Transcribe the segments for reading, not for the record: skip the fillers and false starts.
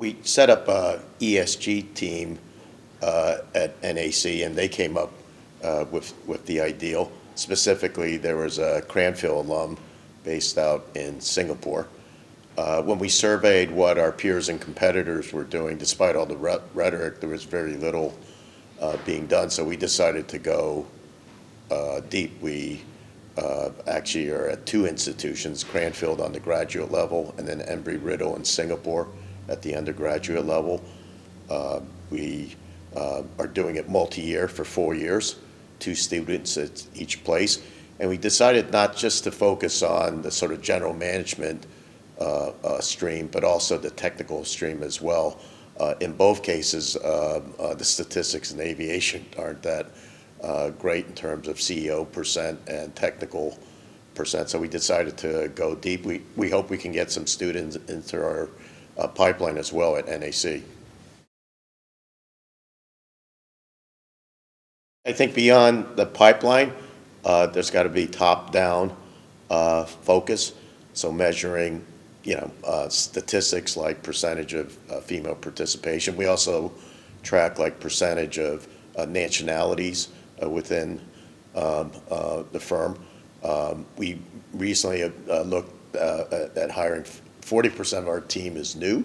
We set up a ESG team at NAC, and they came up with the ideal. Specifically, there was a Cranfield alum based out in Singapore. When we surveyed what our peers and competitors were doing, despite all the rhetoric, there was very little being done. So we decided to go deep. We actually are at two institutions, Cranfield on the graduate level, and then Embry-Riddle in Singapore at the undergraduate level. We are doing it multi-year for 4 years, 2 students at each place. And we decided not just to focus on the sort of general management stream, but also the technical stream as well. In both cases, the statistics in aviation aren't that great in terms of CEO percent and technical percent, so we decided to go deep. We hope we can get some students into our pipeline as well at NAC. I think beyond the pipeline, there's got to be top-down focus, so measuring statistics like percentage of female participation. We also track like percentage of nationalities within the firm. We recently looked at hiring 40% of our team is new,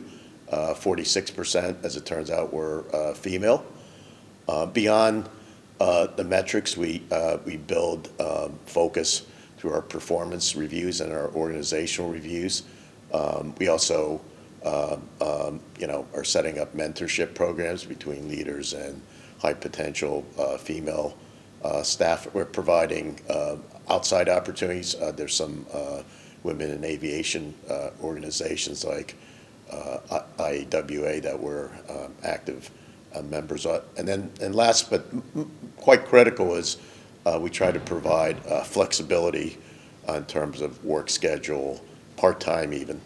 46%, as it turns out, were female. Beyond the metrics, we build focus through our performance reviews and our organizational reviews. We also are setting up mentorship programs between leaders and high potential female staff. We're providing outside opportunities. There's some women in aviation organizations like IAWA that we're active members of. And last but quite critical is we try to provide flexibility in terms of work schedule, part-time even.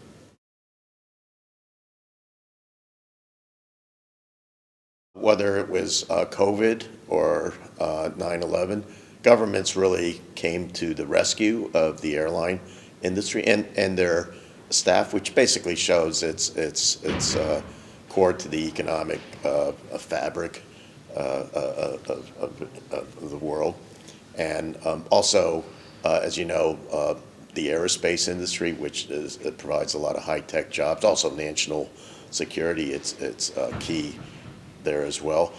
Whether it was COVID or 9/11, governments really came to the rescue of the airline industry and their staff, which basically shows it's core to the economic fabric of the world. And also, as you know, the aerospace industry, which provides a lot of high-tech jobs, also national security, it's key there as well.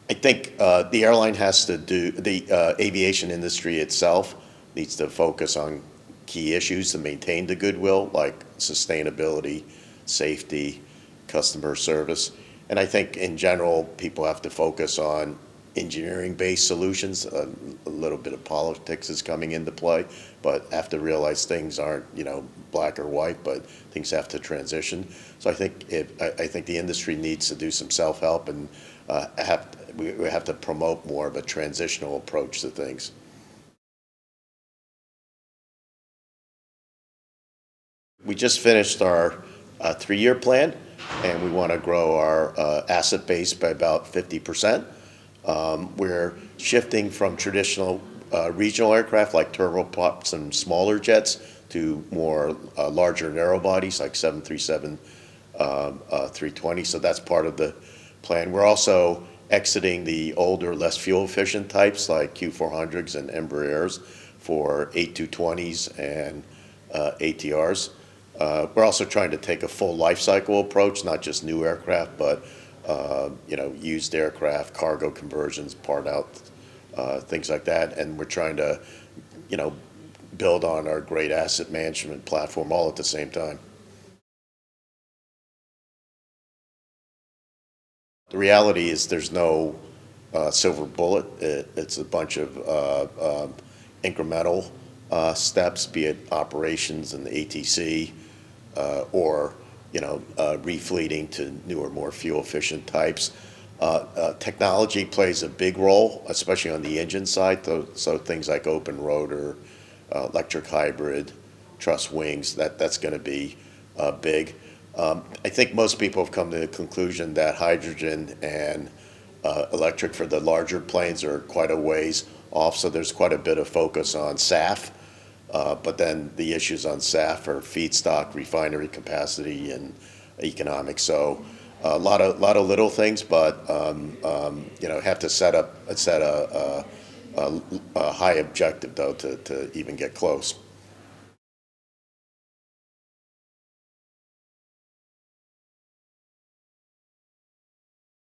I think the airline has to do, the aviation industry itself needs to focus on key issues to maintain the goodwill, like sustainability, safety, customer service. And I think in general, people have to focus on engineering-based solutions. A little bit of politics is coming into play, but have to realize things aren't, black or white, but things have to transition. So I think the industry needs to do some self-help, and we have to promote more of a transitional approach to things. We just finished our 3-year plan, and we want to grow our asset base by about 50%. We're shifting from traditional regional aircraft like turboprops and smaller jets to more larger narrow bodies like 737, 320. So that's part of the plan. We're also exiting the older, less fuel efficient types like Q400s and Embraers for 8220s and ATRs. We're also trying to take a full life cycle approach, not just new aircraft, but used aircraft, cargo conversions, part out, things like that. And we're trying to, build on our great asset management platform all at the same time. The reality is there's no silver bullet. It's a bunch of incremental steps, be it operations and the ATC, or refleeting to newer, more fuel-efficient types. Technology plays a big role, especially on the engine side. So things like open rotor, electric hybrid, truss wings, that's going to be big. I think most people have come to the conclusion that hydrogen and electric for the larger planes are quite a ways off. So there's quite a bit of focus on SAF. But then the issues on SAF are feedstock, refinery capacity, and economics. So a lot of little things, but have to set a high objective though to even get close.